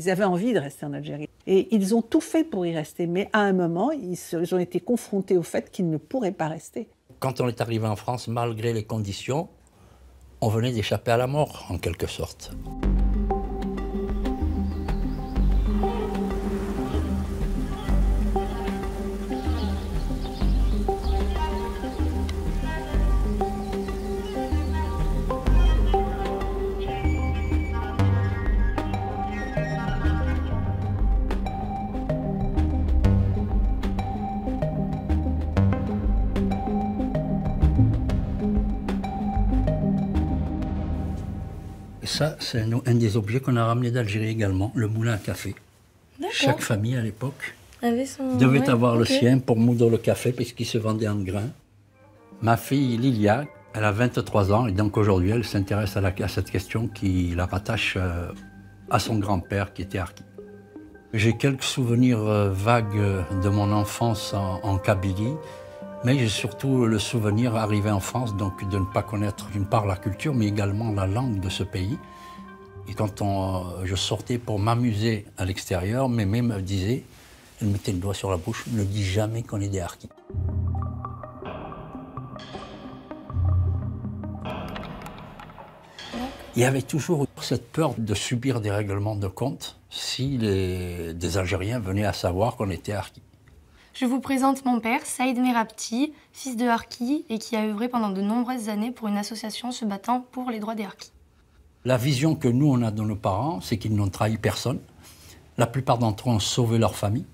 Ils avaient envie de rester en Algérie. Et ils ont tout fait pour y rester. Mais à un moment, ils ont été confrontés au fait qu'ils ne pourraient pas rester. Quand on est arrivé en France, malgré les conditions, on venait d'échapper à la mort, en quelque sorte. Ça, c'est un des objets qu'on a ramené d'Algérie également, le moulin à café. Chaque famille à l'époque devait avoir le sien pour moudre le café puisqu'il se vendait en grains. Ma fille Lilia, elle a 23 ans et donc aujourd'hui elle s'intéresse à cette question qui la rattache à son grand-père qui était harki. J'ai quelques souvenirs vagues de mon enfance en Kabylie, mais j'ai surtout le souvenir arrivé en France donc de ne pas connaître d'une part la culture mais également la langue de ce pays. Et quand je sortais pour m'amuser à l'extérieur, mémé me disait, elle mettait le doigt sur la bouche, ne dis jamais qu'on est des harkis. Il y avait toujours cette peur de subir des règlements de compte si des Algériens venaient à savoir qu'on était harkis. Je vous présente mon père, Saïd Merabti, fils de harki et qui a œuvré pendant de nombreuses années pour une association se battant pour les droits des harkis. La vision que nous, on a de nos parents, c'est qu'ils n'ont trahi personne. La plupart d'entre eux ont sauvé leur famille.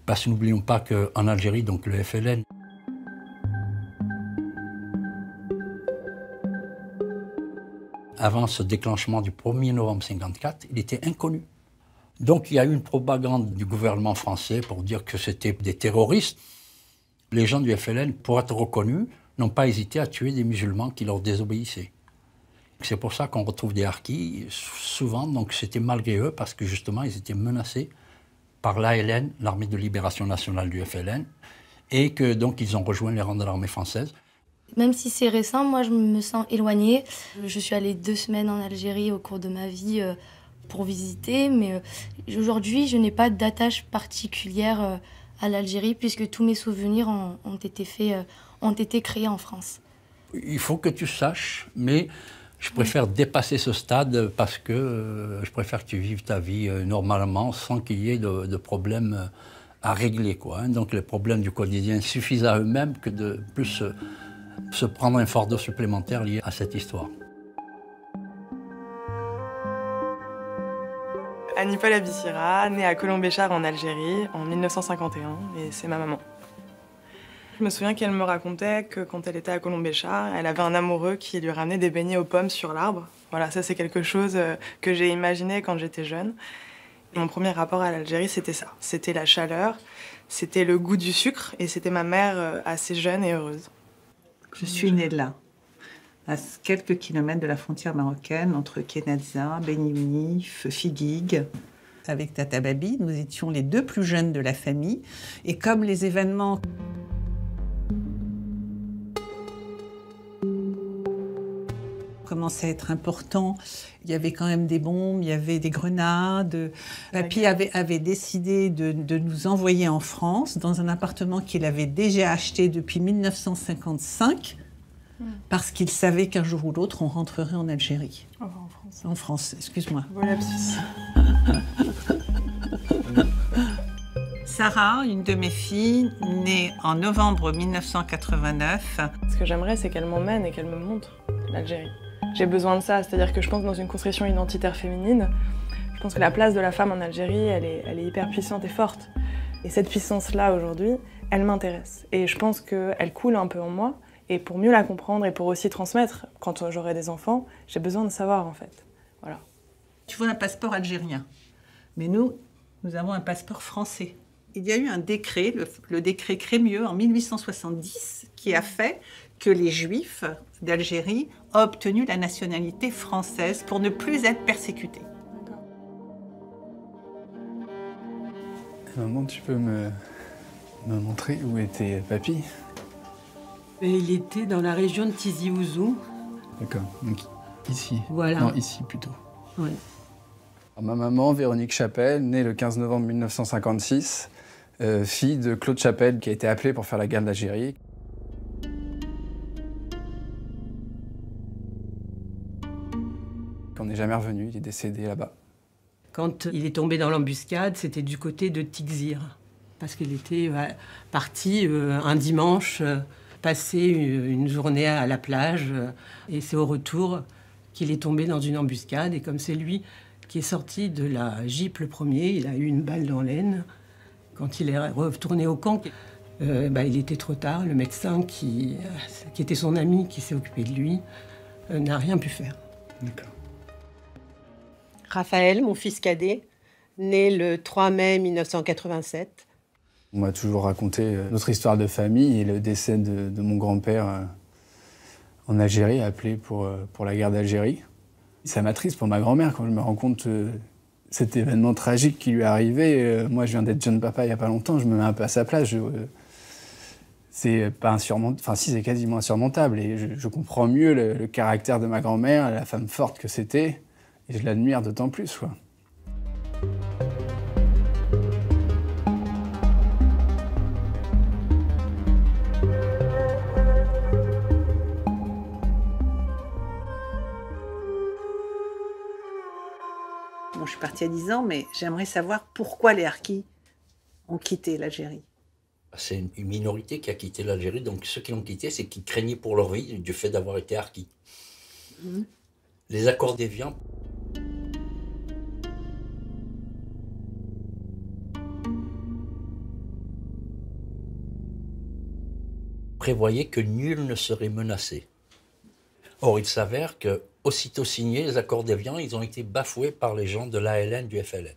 Parce que n'oublions pas qu'en Algérie, donc le FLN, avant ce déclenchement du 1er novembre 1954, il était inconnu. Donc il y a eu une propagande du gouvernement français pour dire que c'était des terroristes. Les gens du FLN, pour être reconnus, n'ont pas hésité à tuer des musulmans qui leur désobéissaient. C'est pour ça qu'on retrouve des harkis, souvent, donc c'était malgré eux, parce que justement, ils étaient menacés par l'ALN, l'armée de libération nationale du FLN, et que donc ils ont rejoint les rangs de l'armée française. Même si c'est récent, moi je me sens éloignée. Je suis allée 2 semaines en Algérie au cours de ma vie pour visiter, mais aujourd'hui je n'ai pas d'attache particulière à l'Algérie puisque tous mes souvenirs ont été créés en France. Il faut que tu saches, mais je préfère dépasser ce stade parce que je préfère que tu vives ta vie normalement sans qu'il y ait de problèmes à régler, quoi, hein. Donc les problèmes du quotidien suffisent à eux-mêmes que de plus se prendre un fardeau supplémentaire lié à cette histoire. Annie-Paul Abissira, née à Colombéchar en Algérie en 1951, et c'est ma maman. Je me souviens qu'elle me racontait que quand elle était à Colombéchar, elle avait un amoureux qui lui ramenait des beignets aux pommes sur l'arbre. Voilà, ça c'est quelque chose que j'ai imaginé quand j'étais jeune. Et mon premier rapport à l'Algérie, c'était ça. C'était la chaleur, c'était le goût du sucre, et c'était ma mère assez jeune et heureuse. Je suis née là, à quelques kilomètres de la frontière marocaine, entre Kenazza, Beni Mounif, Figuig. Avec Tata Babi, nous étions les 2 plus jeunes de la famille. Et comme les événements commençaient à être importants, il y avait quand même des bombes, il y avait des grenades. Papy avait décidé de nous envoyer en France, dans un appartement qu'il avait déjà acheté depuis 1955, parce qu'il savait qu'un jour ou l'autre, on rentrerait en Algérie. Oh, en France. En France, excuse-moi. Bon lapsus. Sarah, une de mes filles, née en novembre 1989. Ce que j'aimerais, c'est qu'elle m'emmène et qu'elle me montre l'Algérie. J'ai besoin de ça, c'est-à-dire que je pense que dans une construction identitaire féminine, je pense que la place de la femme en Algérie, elle est hyper puissante et forte. Et cette puissance-là, aujourd'hui, elle m'intéresse. Et je pense qu'elle coule un peu en moi. Et pour mieux la comprendre et pour aussi transmettre, quand j'aurai des enfants, j'ai besoin de savoir, en fait. Voilà. Tu vois un passeport algérien. Mais nous avons un passeport français. Il y a eu un décret, le décret Crémieux, en 1870, qui a fait que les Juifs d'Algérie ont obtenu la nationalité française pour ne plus être persécutés. Maman, tu peux me montrer où était papy? Il était dans la région de Tizi Ouzou. D'accord, donc ici. Voilà. Non, ici plutôt. Ouais. Ma maman, Véronique Chapelle, née le 15 novembre 1956, fille de Claude Chapelle, qui a été appelé pour faire la guerre d'Algérie. On n'est jamais revenu, il est décédé là-bas. Quand il est tombé dans l'embuscade, c'était du côté de Tixir, parce qu'il était parti un dimanche, passer une journée à la plage, et c'est au retour qu'il est tombé dans une embuscade, et comme c'est lui qui est sorti de la Jeep le premier, il a eu une balle dans l'aine. Quand il est retourné au camp, il était trop tard, le médecin qui était son ami, qui s'est occupé de lui, n'a rien pu faire. D'accord. Raphaël, mon fils cadet, né le 3 mai 1987. On m'a toujours raconté notre histoire de famille et le décès de mon grand-père en Algérie, appelé pour la guerre d'Algérie. Ça m'attriste pour ma grand-mère quand je me rends compte cet événement tragique qui lui est arrivé. Moi, je viens d'être jeune papa il n'y a pas longtemps, je me mets un peu à sa place. C'est pas insurmontable, enfin si, c'est quasiment insurmontable. Et je comprends mieux le caractère de ma grand-mère, la femme forte que c'était. Et je l'admire d'autant plus, quoi. Bon, je suis partie à 10 ans, mais j'aimerais savoir pourquoi les harkis ont quitté l'Algérie. C'est une minorité qui a quitté l'Algérie, donc ceux qui l'ont quitté, c'est qu'ils craignaient pour leur vie du fait d'avoir été harkis. Les accords d'Évian prévoyaient que nul ne serait menacé. Or, il s'avère que, aussitôt signés, les accords d'Évian, ils ont été bafoués par les gens de l'ALN, du FLN.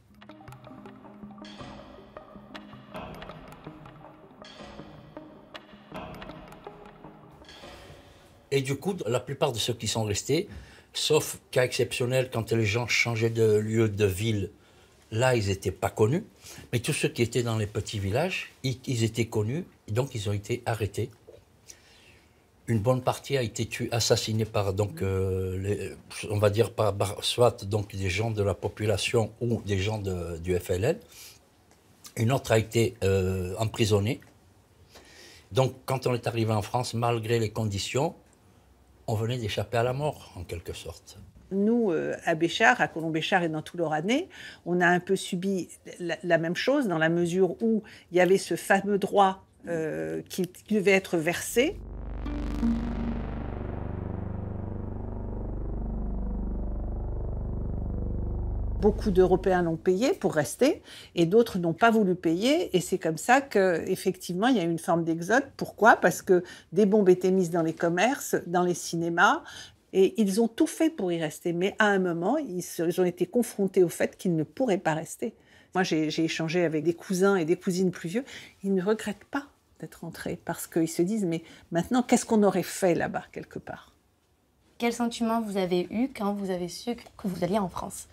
Et du coup, la plupart de ceux qui sont restés, sauf cas exceptionnel, quand les gens changeaient de lieu, de ville, là, ils n'étaient pas connus. Mais tous ceux qui étaient dans les petits villages, ils étaient connus, et donc ils ont été arrêtés. Une bonne partie a été assassinée par, donc, on va dire, soit donc, des gens de la population ou des gens du FLN. Une autre a été emprisonnée. Donc, quand on est arrivé en France, malgré les conditions, on venait d'échapper à la mort, en quelque sorte. Nous, à Béchar, à Colomb-Béchar et dans tout l'Oranais, on a un peu subi la même chose, dans la mesure où il y avait ce fameux droit qui devait être versé. Beaucoup d'Européens l'ont payé pour rester et d'autres n'ont pas voulu payer. Et c'est comme ça qu'effectivement, il y a eu une forme d'exode. Pourquoi ? Parce que des bombes étaient mises dans les commerces, dans les cinémas. Et ils ont tout fait pour y rester. Mais à un moment, ils ont été confrontés au fait qu'ils ne pourraient pas rester. Moi, j'ai échangé avec des cousins et des cousines plus vieux. Ils ne regrettent pas d'être rentrés parce qu'ils se disent « Mais maintenant, qu'est-ce qu'on aurait fait là-bas, quelque part ?» Quel sentiment vous avez eu quand vous avez su que vous alliez en France ?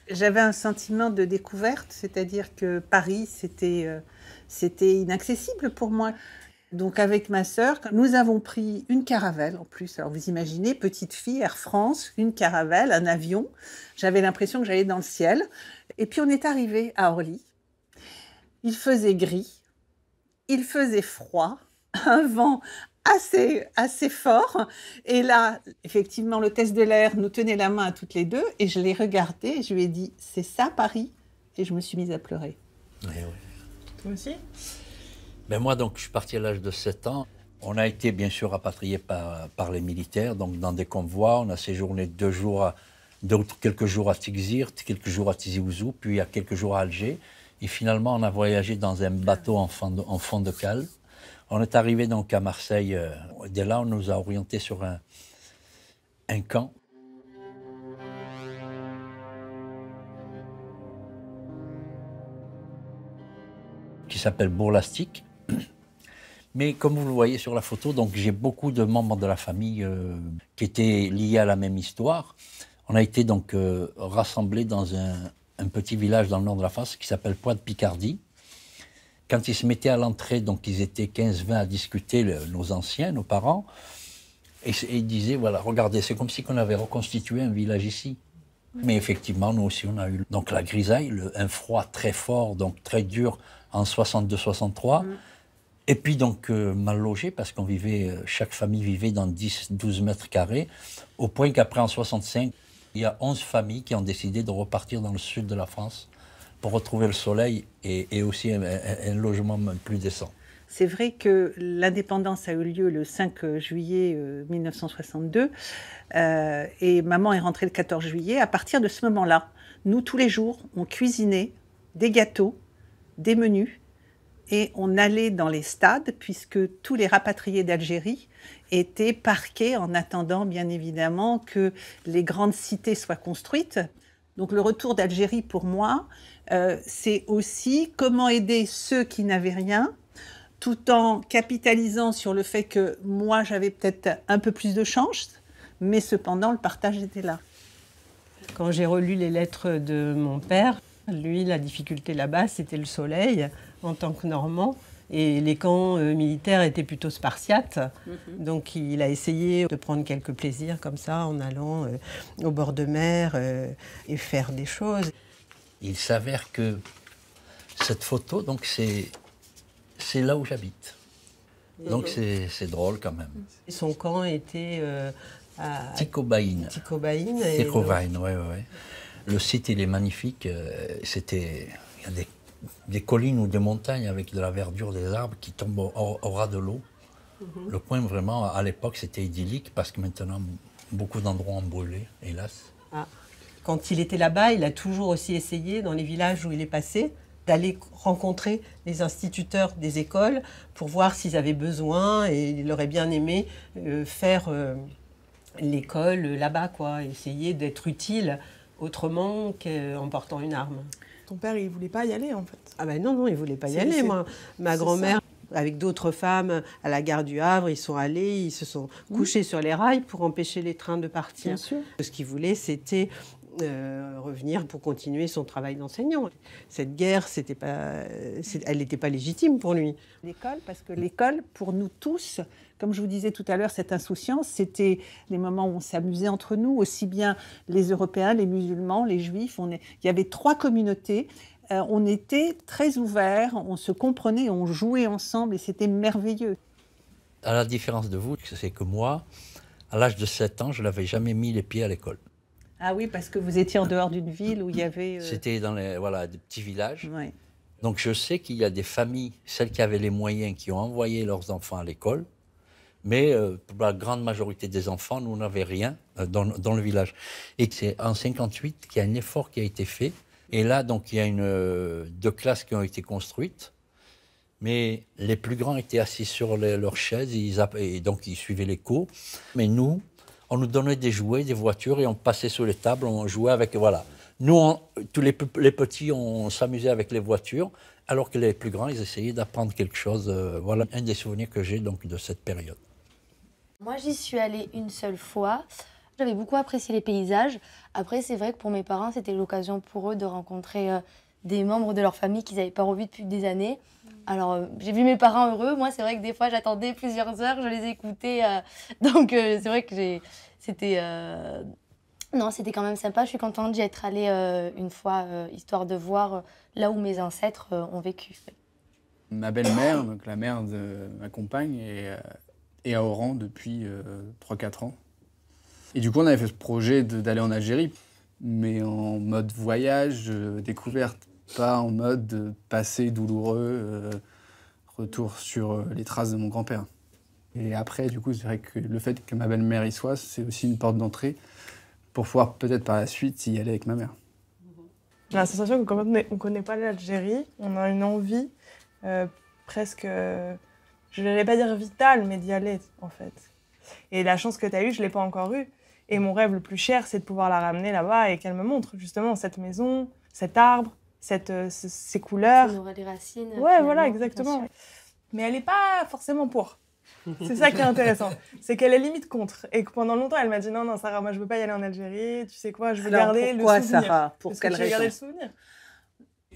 J'avais un sentiment de découverte, c'est-à-dire que Paris, c'était inaccessible pour moi. Donc avec ma sœur, nous avons pris une caravelle en plus. Alors vous imaginez, petite fille, Air France, une caravelle, un avion. J'avais l'impression que j'allais dans le ciel. Et puis on est arrivé à Orly. Il faisait gris, il faisait froid, un vent assez fort. Et là, effectivement, l'hôtesse de l'air nous tenait la main à toutes les deux. Et je l'ai regardée et je lui ai dit « C'est ça Paris ?» Et je me suis mise à pleurer. Oui. Toi aussi ? Ben moi, donc, je suis parti à l'âge de 7 ans. On a été, bien sûr, rapatriés par les militaires, donc dans des convois. On a séjourné quelques jours à Tixir, quelques jours à Tizi Ouzou, puis il y a quelques jours à Alger. Et finalement, on a voyagé dans un bateau en fond de cale. On est arrivé donc à Marseille. Dès là, on nous a orientés sur un camp. Qui s'appelle Bourg-Lastic. Mais comme vous le voyez sur la photo, donc j'ai beaucoup de membres de la famille qui étaient liés à la même histoire. On a été donc rassemblés dans un petit village dans le nord de la France qui s'appelle Poix-de-Picardie. Quand ils se mettaient à l'entrée, donc ils étaient 15-20 à discuter, nos anciens, nos parents, et ils disaient, voilà, regardez, c'est comme si on avait reconstitué un village ici. Mais effectivement, nous aussi, on a eu donc la grisaille, un froid très fort, donc très dur en 62-63. Et puis donc mal logé parce qu'on vivait, chaque famille vivait dans 10-12 mètres carrés, au point qu'après en 65, il y a 11 familles qui ont décidé de repartir dans le sud de la France pour retrouver le soleil et aussi un logement plus décent. C'est vrai que l'indépendance a eu lieu le 5 juillet 1962 et maman est rentrée le 14 juillet. À partir de ce moment-là, nous, tous les jours, on cuisinait des gâteaux, des menus et on allait dans les stades puisque tous les rapatriés d'Algérie étaient parqués en attendant, bien évidemment, que les grandes cités soient construites. Donc le retour d'Algérie, pour moi, c'est aussi comment aider ceux qui n'avaient rien, tout en capitalisant sur le fait que moi, j'avais peut-être un peu plus de chance, mais cependant, le partage était là. Quand j'ai relu les lettres de mon père, lui, la difficulté là-bas, c'était le soleil en tant que Normand. Et les camps militaires étaient plutôt spartiates. Donc il a essayé de prendre quelques plaisirs comme ça, en allant au bord de mer et faire des choses. Il s'avère que cette photo, donc c'est là où j'habite. Donc c'est drôle quand même. Son camp était à Ticobaïne. Ticobaïne, oui. Le site, il est magnifique. Il y a des collines ou des montagnes avec de la verdure, des arbres qui tombent au ras de l'eau. Le coin, vraiment, à l'époque, c'était idyllique parce que maintenant, beaucoup d'endroits ont brûlé, hélas. Quand il était là-bas, il a toujours aussi essayé, dans les villages où il est passé, d'aller rencontrer les instituteurs des écoles pour voir s'ils avaient besoin, et il aurait bien aimé faire l'école là-bas, quoi, essayer d'être utile autrement qu'en portant une arme. Ton père, il voulait pas y aller, en fait? Ah ben non, il voulait pas y aller. Moi, ma grand-mère, avec d'autres femmes, à la gare du Havre, ils sont allés, ils se sont couchés sur les rails pour empêcher les trains de partir. Bien sûr. Ce qu'il voulait, c'était revenir pour continuer son travail d'enseignant. Cette guerre, elle n'était pas légitime pour lui. L'école, parce que l'école, pour nous tous, comme je vous disais tout à l'heure, cette insouciance, c'était les moments où on s'amusait entre nous, aussi bien les Européens, les musulmans, les Juifs. Il y avait 3 communautés. On était très ouverts, on se comprenait, on jouait ensemble et c'était merveilleux. À la différence de vous, c'est que moi, à l'âge de 7 ans, je n'avais jamais mis les pieds à l'école. Ah oui, parce que vous étiez en dehors d'une ville où il y avait... C'était dans des petits villages. Ouais. Donc je sais qu'il y a des familles, celles qui avaient les moyens, qui ont envoyé leurs enfants à l'école. Mais pour la grande majorité des enfants, nous n'avions rien dans le village. Et c'est en 1958 qu'il y a un effort qui a été fait. Et là, donc, il y a 2 classes qui ont été construites. Mais les plus grands étaient assis sur leurs chaises et donc ils suivaient les cours. Mais nous, on nous donnait des jouets, des voitures et on passait sur les tables, on jouait avec... Voilà. Nous, tous les petits, on s'amusait avec les voitures, alors que les plus grands, ils essayaient d'apprendre quelque chose. Voilà un des souvenirs que j'ai donc de cette période. Moi, j'y suis allée une seule fois. J'avais beaucoup apprécié les paysages. Après, c'est vrai que pour mes parents, c'était l'occasion pour eux de rencontrer des membres de leur famille qu'ils n'avaient pas revus depuis des années. Alors, j'ai vu mes parents heureux. Moi, c'est vrai que des fois, j'attendais plusieurs heures, je les écoutais. Donc, c'est vrai que c'était... Non, c'était quand même sympa. Je suis contente d'y être allée une fois, histoire de voir là où mes ancêtres ont vécu. Ma belle-mère, donc la mère de ma compagne, est à Oran depuis 3-4 ans. Et du coup, on avait fait ce projet d'aller en Algérie, mais en mode voyage, découverte, pas en mode passé douloureux, retour sur les traces de mon grand-père. Et après, du coup, c'est vrai que le fait que ma belle-mère y soit, c'est aussi une porte d'entrée pour pouvoir peut-être par la suite y aller avec ma mère. J'ai la sensation que quand on ne connaît pas l'Algérie, on a une envie presque, je ne vais pas dire vitale, mais d'y aller, en fait. Et la chance que tu as eue, je ne l'ai pas encore eue. Et mon rêve le plus cher, c'est de pouvoir la ramener là-bas et qu'elle me montre justement cette maison, cet arbre, ces couleurs. Ça nourrit les racines. Ouais, voilà, exactement. Mais elle n'est pas forcément pour. C'est ça qui est intéressant. C'est qu'elle est limite contre. Et que pendant longtemps, elle m'a dit non, Sarah, moi je veux pas y aller en Algérie. Tu sais quoi, je veux garder le souvenir. Pourquoi, Sarah? Pour quelle raison? Garder le souvenir.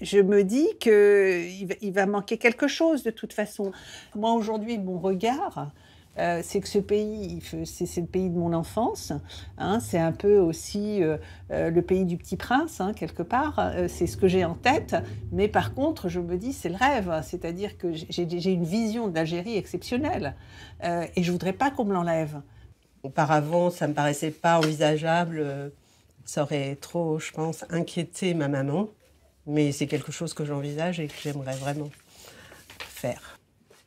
Je me dis qu'il va manquer quelque chose de toute façon. Moi, aujourd'hui, mon regard, c'est que ce pays, c'est le pays de mon enfance. Hein, c'est un peu aussi le pays du Petit Prince, hein, quelque part. C'est ce que j'ai en tête. Mais par contre, je me dis, c'est le rêve. C'est-à-dire que j'ai une vision d'Algérie exceptionnelle. Et je ne voudrais pas qu'on me l'enlève. Auparavant, ça ne me paraissait pas envisageable. Ça aurait trop, je pense, inquiété ma maman. Mais c'est quelque chose que j'envisage et que j'aimerais vraiment faire.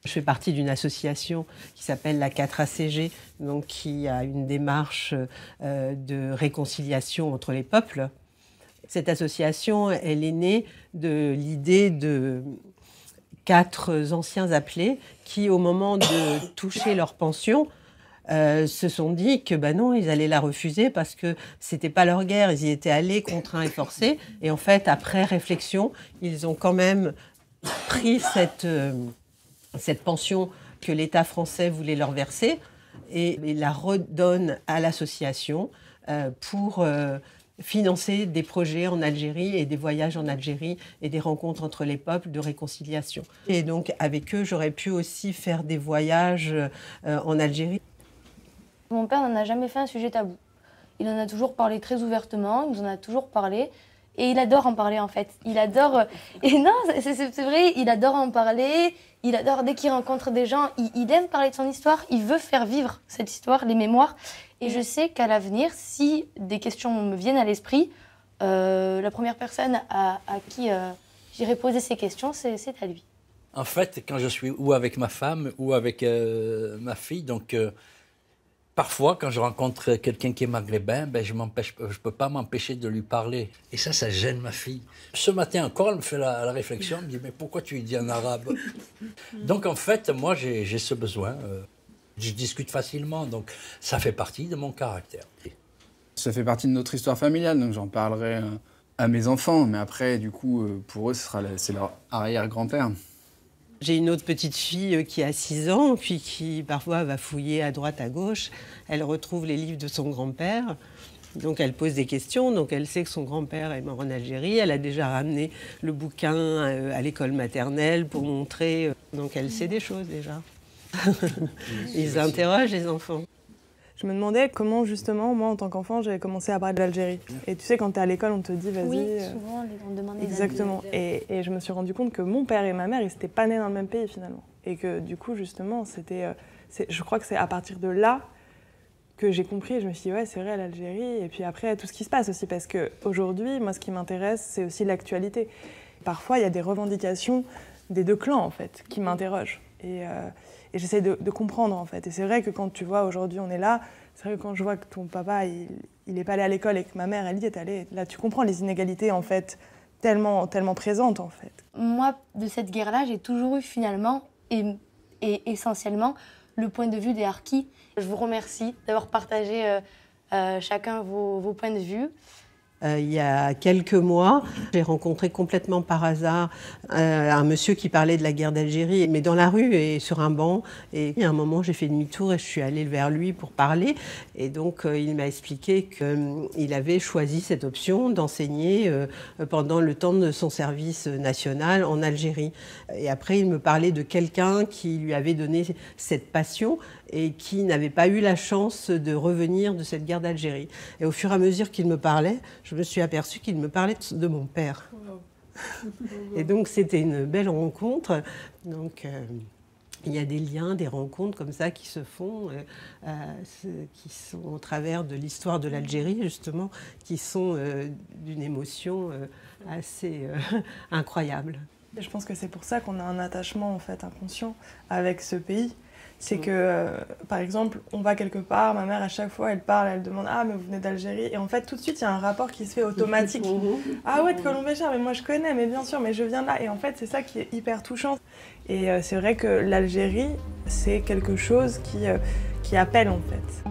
Je fais partie d'une association qui s'appelle la 4ACG, donc qui a une démarche de réconciliation entre les peuples. Cette association, elle est née de l'idée de 4 anciens appelés qui, au moment de toucher leur pension, se sont dit que non, ils allaient la refuser parce que c'était pas leur guerre, ils y étaient allés contraints et forcés. Et en fait, après réflexion, ils ont quand même pris cette pension que l'État français voulait leur verser et la redonnent à l'association pour financer des projets en Algérie et des voyages en Algérie et des rencontres entre les peuples de réconciliation. Et donc, avec eux, j'aurais pu aussi faire des voyages en Algérie. Mon père n'en a jamais fait un sujet tabou. Il en a toujours parlé très ouvertement, il nous en a toujours parlé. Et il adore en parler, en fait. Il adore... Et non, c'est vrai, il adore en parler. Il adore, dès qu'il rencontre des gens, il aime parler de son histoire. Il veut faire vivre cette histoire, les mémoires. Et je sais qu'à l'avenir, si des questions me viennent à l'esprit, la première personne à qui j'irai poser ces questions, c'est à lui. En fait, quand je suis ou avec ma femme ou avec ma fille, donc... Parfois, quand je rencontre quelqu'un qui est maghrébin, je ne peux pas m'empêcher de lui parler. Et ça gêne ma fille. Ce matin encore, elle me fait la réflexion, elle me dit « Mais pourquoi tu lui dis en arabe ?» Donc en fait, moi, j'ai ce besoin. Je discute facilement, donc ça fait partie de mon caractère. Ça fait partie de notre histoire familiale, donc j'en parlerai à mes enfants. Mais après, du coup, pour eux, c'est leur arrière-grand-père. J'ai une autre petite fille qui a 6 ans, puis qui parfois va fouiller à droite, à gauche. Elle retrouve les livres de son grand-père, donc elle pose des questions. Donc elle sait que son grand-père est mort en Algérie. Elle a déjà ramené le bouquin à l'école maternelle pour montrer. Donc elle sait des choses déjà. Ils interrogent les enfants. Je me demandais comment, justement, moi, en tant qu'enfant, j'avais commencé à parler de l'Algérie. Et tu sais, quand t'es à l'école, on te dit, vas-y... Oui, souvent, on demande des avis. Exactement. Et je me suis rendu compte que mon père et ma mère, ils n'étaient pas nés dans le même pays, finalement. Et que, du coup, justement, je crois que c'est à partir de là que j'ai compris. Et je me suis dit, ouais, c'est vrai, l'Algérie. Et puis après, tout ce qui se passe aussi. Parce qu'aujourd'hui, moi, ce qui m'intéresse, c'est aussi l'actualité. Parfois, il y a des revendications des 2 clans, en fait, qui m'interrogent. Et j'essaie de comprendre, en fait. Et c'est vrai que quand tu vois, aujourd'hui, on est là, c'est vrai que quand je vois que ton papa, il n'est pas allé à l'école et que ma mère, elle y est allée, là, tu comprends les inégalités, en fait, tellement présentes, en fait. Moi, de cette guerre-là, j'ai toujours eu, finalement, et essentiellement, le point de vue des harkis. Je vous remercie d'avoir partagé chacun vos points de vue. Il y a quelques mois, j'ai rencontré complètement par hasard un monsieur qui parlait de la guerre d'Algérie, mais dans la rue et sur un banc. Et à un moment, j'ai fait demi-tour et je suis allée vers lui pour parler. Et donc, il m'a expliqué qu'il avait choisi cette option d'enseigner pendant le temps de son service national en Algérie. Et après, il me parlait de quelqu'un qui lui avait donné cette passion et qui n'avait pas eu la chance de revenir de cette guerre d'Algérie. Et au fur et à mesure qu'il me parlait, je me suis aperçue qu'il me parlait de mon père. Et donc c'était une belle rencontre. Donc il y a des liens, des rencontres comme ça qui se font, qui sont au travers de l'histoire de l'Algérie justement, qui sont d'une émotion assez incroyable. Et je pense que c'est pour ça qu'on a un attachement en fait inconscient avec ce pays. C'est que, par exemple, on va quelque part, ma mère à chaque fois elle parle, elle demande « Ah mais vous venez d'Algérie ?» Et en fait tout de suite il y a un rapport qui se fait automatique. « Ah ouais, de Colombéchard, mais moi je connais, mais bien sûr, mais je viens de là. » Et en fait c'est ça qui est hyper touchant. Et c'est vrai que l'Algérie c'est quelque chose qui appelle en fait.